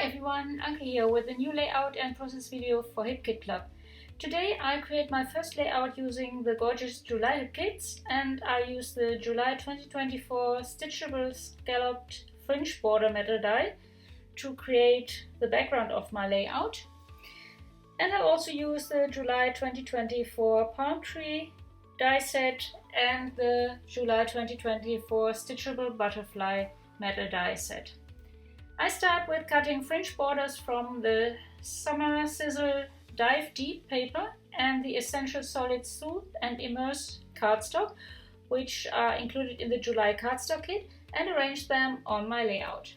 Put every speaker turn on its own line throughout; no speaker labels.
everyone, Anke here with a new layout and process video for Hip Kit Club. Today I create my first layout using the gorgeous July Hip Kits, and I use the July 2024 Stitchable Scalloped Fringe border metal die to create the background of my layout. And I also use the July 2024 palm tree die set and the July 2024 Stitchable butterfly metal die set. I start with cutting fringe borders from the Summer Sizzle Dive Deep paper and the Essential Solid Soothe and Immerse cardstock, which are included in the July cardstock kit, and arrange them on my layout.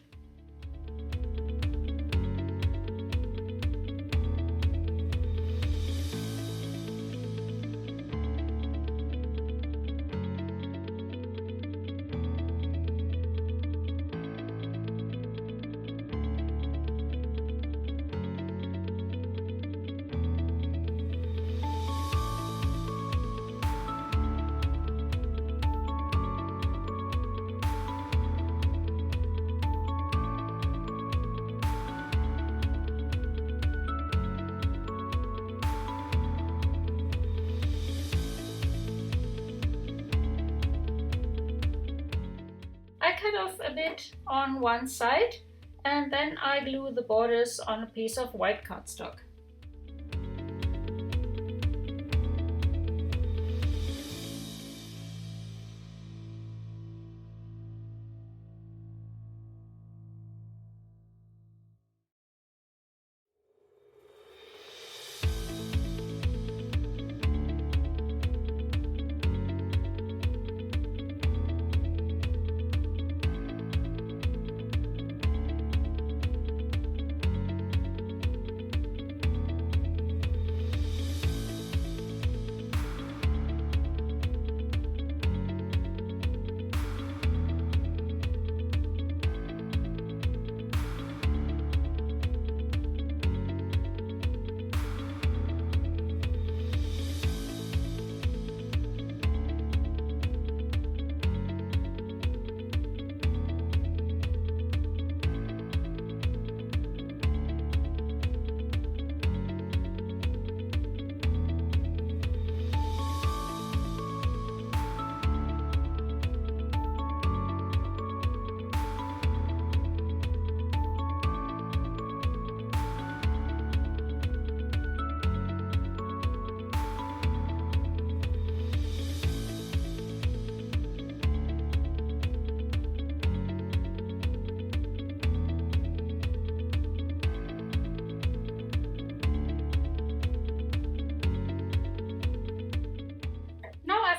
I cut off a bit on one side and then I glue the borders on a piece of white cardstock.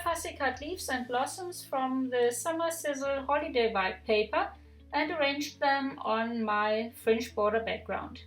Fussy cut leaves and blossoms from the Summer Sizzle Holiday Vibe paper and arranged them on my fringe border background.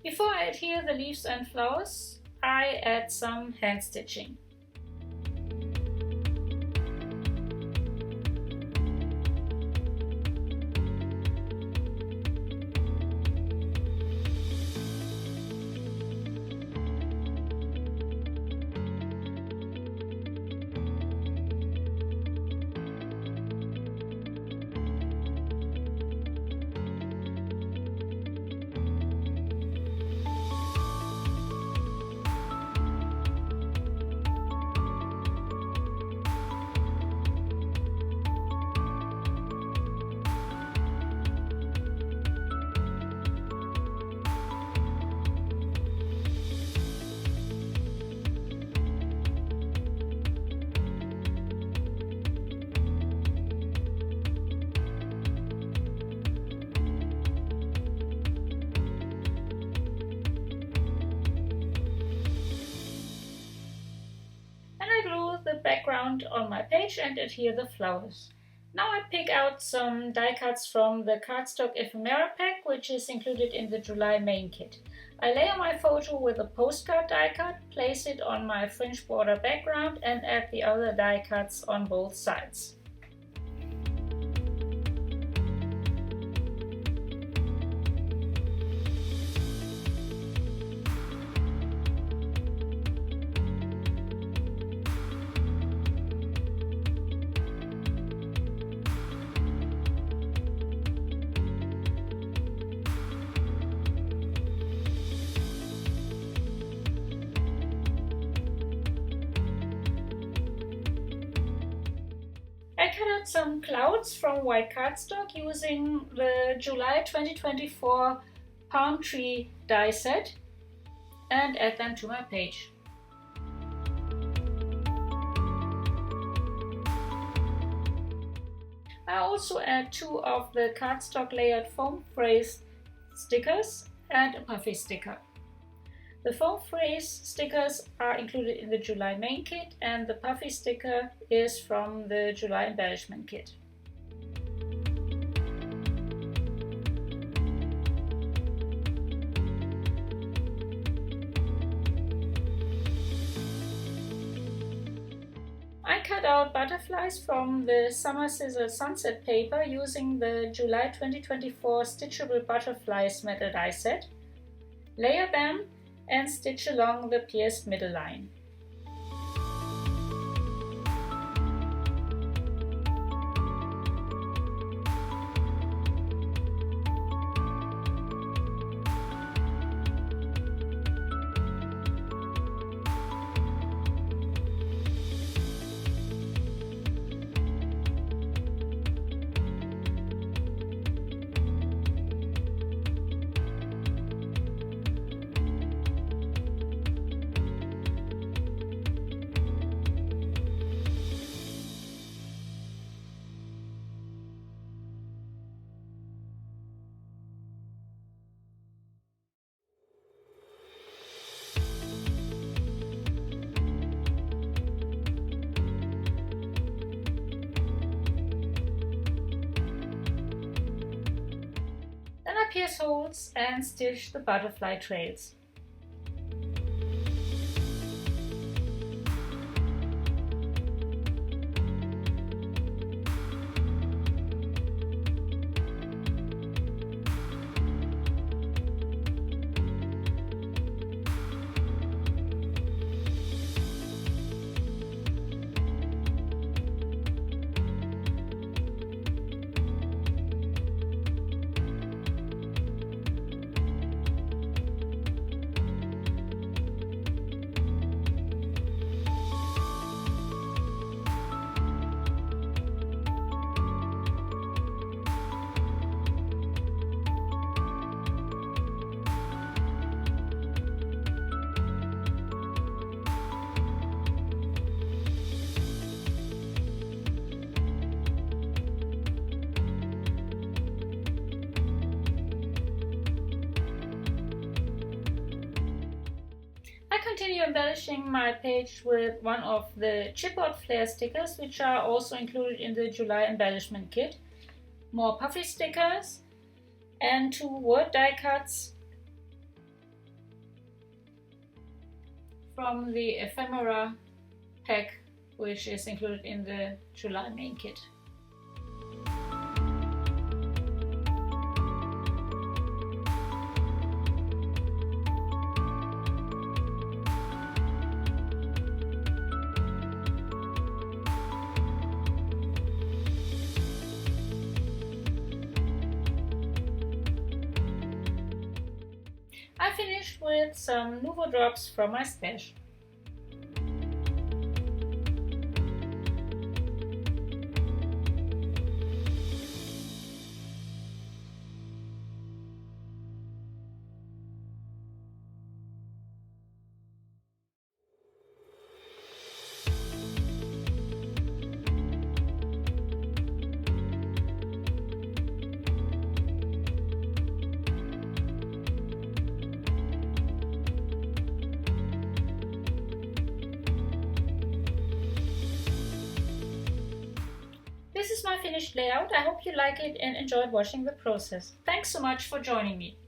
Before I adhere the leaves and flowers, I add some hand stitching. The background on my page and adhere the flowers. Now I pick out some die cuts from the cardstock ephemera pack, which is included in the July main kit. I layer my photo with a postcard die cut, place it on my fringe border background and add the other die cuts on both sides. I cut out some clouds from white cardstock using the July 2024 palm tree die set and add them to my page. I also add 2 of the cardstock layered foam phrase stickers and a puffy sticker. The foam phrase stickers are included in the July main kit and the puffy sticker is from the July embellishment kit. I cut out butterflies from the Summer Sizzle Sunset paper using the July 2024 Stitchable Butterflies metal die set. Layer them and stitch along the pierced middle line. Then I pierce holes and stitch the butterfly trails. I continue embellishing my page with one of the chipboard flare stickers, which are also included in the July embellishment kit, more puffy stickers, and 2 word die cuts from the ephemera pack, which is included in the July main kit. I finished with some Nuvo drops from my stash. This is my finished layout. I hope you like it and enjoyed watching the process. Thanks so much for joining me.